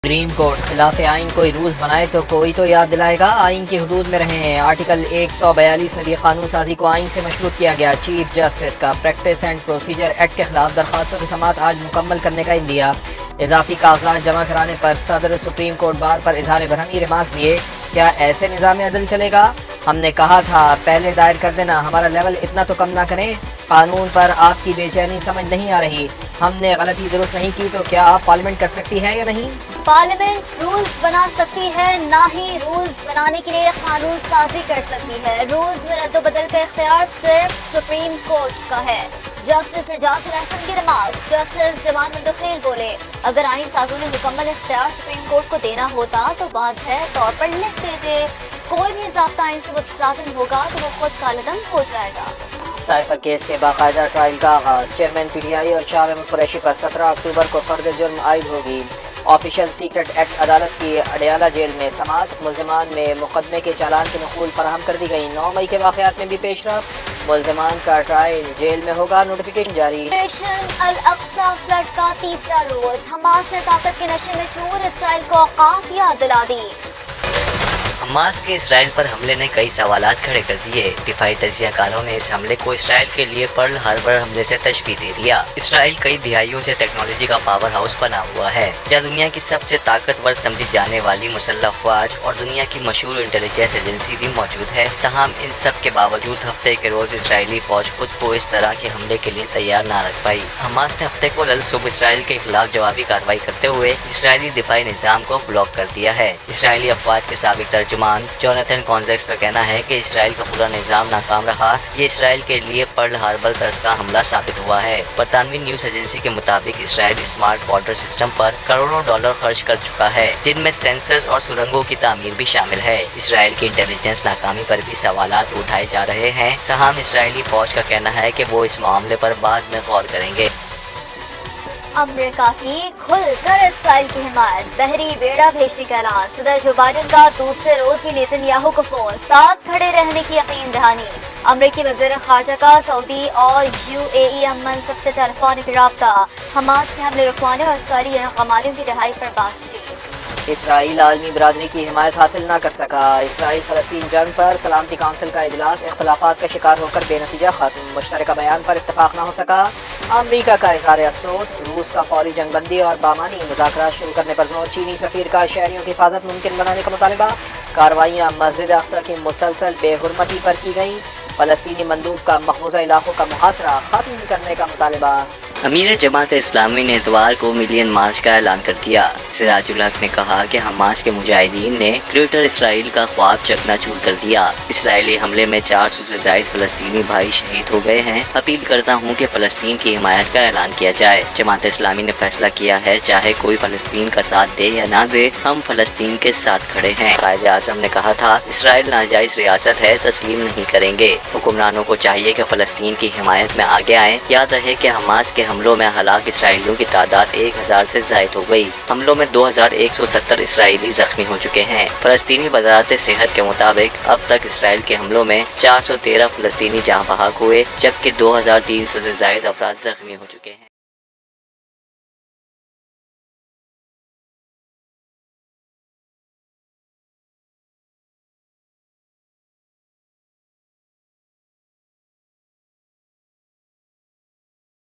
Supreme court खिलाफ आइन कोई रूल्स बनाए तो कोई तो याद दिलाएगा, आइन की हदूद में रहें। आर्टिकल 142 में भी कानून साजी को आइन से मशरूत किया गया। चीफ जस्टिस का प्रैक्टिस एंड प्रोसीजर एक्ट के खिलाफ दरख्वास्तों की समाअत आज मुकम्मल करने का इंदिया। इजाफी कागजात जमा कराने पर सदर सुप्रीम कोर्ट बार पर इजहार बरहमी रिमार्क्स दिए। क्या ऐसे निज़ाम अदल चलेगा? हमने कहा था पहले दायर कर देना, हमारा लेवल इतना तो कम ना करें। कानून पर आपकी बेचैनी समझ नहीं आ रही। हमने गलती दुरुस्त नहीं की तो क्या आप पार्लियामेंट कर सकती है या नहीं? पार्लियामेंट रूल्स बना सकती है, ना ही रूल्स बनाने के लिए कानून साजी कर सकती है। रूल्स में रद्द बदल का इख्तियार सिर्फ सुप्रीम कोर्ट का है। जस्टिस एजाज रहसन की रिमार्क। जस्टिस जमान मंदखेल बोले, अगर आइन साजों ने मुकम्मल इख्तियार सुप्रीम कोर्ट को देना होता तो वाज़ेह तौर पर लिख देते। कोई भी ज़ाब्ता आइन से मुतज़ादिम होगा तो वो खुद कालदम हो जाएगा। साइफर केस के बाकायदा ट्रायल का आगाज। चेयरमैन PTI और शाह महमूद कुरैशी पर 17 अक्टूबर को फर्द जुर्म आयद होगी। ऑफिशियल सीक्रेट एक्ट अदालत की अडयाला जेल में समात। मुल्जिमान में मुकदमे के चालान की नकूल फराहम कर दी गई। 9 मई के वाक़यात में भी पेशरफ। मुल्जिमान का ट्रायल जेल में होगा, नोटिफिकेशन जारी। ऑपरेशन अल अक्सा फ्लड का तीसरा रोज। हमास ने ताकत के नशे में चूर इसराइल को औकात याद दिला दी। हमास के इसराइल पर हमले ने कई सवालात खड़े कर दिए। दिफाई तजियाकारों ने इस हमले को इसराइल के लिए पर्ल हार्बर हमले से तशबीह दे दिया। इसराइल कई दिहाइयों से टेक्नोलॉजी का पावर हाउस बना हुआ है, जहाँ दुनिया की सबसे ताकतवर समझी जाने वाली मुसल्लह अफवाज और दुनिया की मशहूर इंटेलिजेंस एजेंसी भी मौजूद है। तमाम इन सब के बावजूद हफ्ते के रोज इसराइली फौज खुद को इस तरह के हमले के लिए तैयार ना रख पाई। हमास ने हफ्ते को लल सुबह इसराइल के खिलाफ जवाबी कार्रवाई करते हुए इसराइली दिफाई निज़ाम को ब्लॉक कर दिया है। इसराइली अफवाज के साबिक तर्जुमान जोनाथन कॉन्जेक्स का कहना है कि इसराइल का पूरा निज़ाम नाकाम रहा। ये इसराइल के लिए पर्ल हार्बर तर्ज का हमला साबित हुआ है। बरतानवी न्यूज एजेंसी के मुताबिक इसराइल स्मार्ट बॉर्डर सिस्टम पर करोड़ों डॉलर खर्च कर चुका है, जिनमें सेंसर्स और सुरंगों की तामीर भी शामिल है। इसराइल की इंटेलिजेंस नाकामी पर भी सवालात उठाए जा रहे हैं। तमाम इसराइली फौज का कहना है कि वो इस मामले पर बाद में गौर करेंगे। अमेरिका की खुलकर इसराइल की हिमायत। बहरी बेड़ा भेजने का ऐलान। सदर जो बाइडन का दूसरे रोज भी नेतन्याहू को फोन। साथ खड़े रहने की यकीन दहानी। अमरीकी वज़ीर ख़ारजा का सऊदी और UAE अमन सबसे टेलीफोनिक राब्ता। हमास के हमले रुकवाने और सारी कमारियों की रिहाई पर बातचीत। इसराइल आलमी बरादरी की हिमायत हासिल न कर सका। इसराइल फ़लस्तीन जंग पर सलामती काउंसिल का इजलास इख्तलाफात का शिकार होकर बेनतीजा खत्म। मुश्तरका बयान पर इत्तफाक न हो सका। अमरीका का इजहार अफसोस। रूस का फौरी जंगबंदी और बामानी मुज़ाकरात शुरू करने पर जोर। चीनी सफ़ीर का शहरियों की हिफाजत मुमकिन बनाने का मुतालबा। कार्रवाइयाँ मस्जिद अक्सा की मुसलसल बेहुरमती पर की गई। फ़लस्तीनी मंदूब का मकबूजा इलाकों का मुहासरा खत्म करने का मुतालबा। अमीर जमात इस्लामी ने इतवार को मिलियन मार्च का ऐलान कर दिया। सिराजुल हक ने कहा कि हमास के मुजाहिदीन ने ग्रेटर इसराइल का ख्वाब चकनाचूर कर दिया। इसराइली हमले में 400 से ज़ायद फ़लस्तीनी भाई शहीद हो गए हैं। अपील करता हूँ कि फ़लस्तीन की हिमायत का ऐलान किया जाए। जमात इस्लामी ने फैसला किया है, चाहे कोई फ़लस्तीन का साथ दे या ना दे, हम फ़लस्तीन के साथ खड़े हैं। कायदे आज़म ने कहा था, इसराइल नाजायज़ रियासत है, तस्लीम नहीं करेंगे। हुक्मरानों को चाहिए कि फ़लस्तीन की हिमायत में आगे आएँ। याद रहे कि हमास के हमलों में हलाक इसराइलियों की तादाद 1000 से ज़ायद हो गई। हमलों में 2170 इसराइली जख्मी हो चुके हैं। फ़लस्तीनी वज़ारत सेहत के मुताबिक अब तक इसराइल के हमलों में 413 फ़लस्तीनी जहाँ बहक हुए, जबकि 2300 से ज़ायद अफराद जख्मी हो चुके हैं।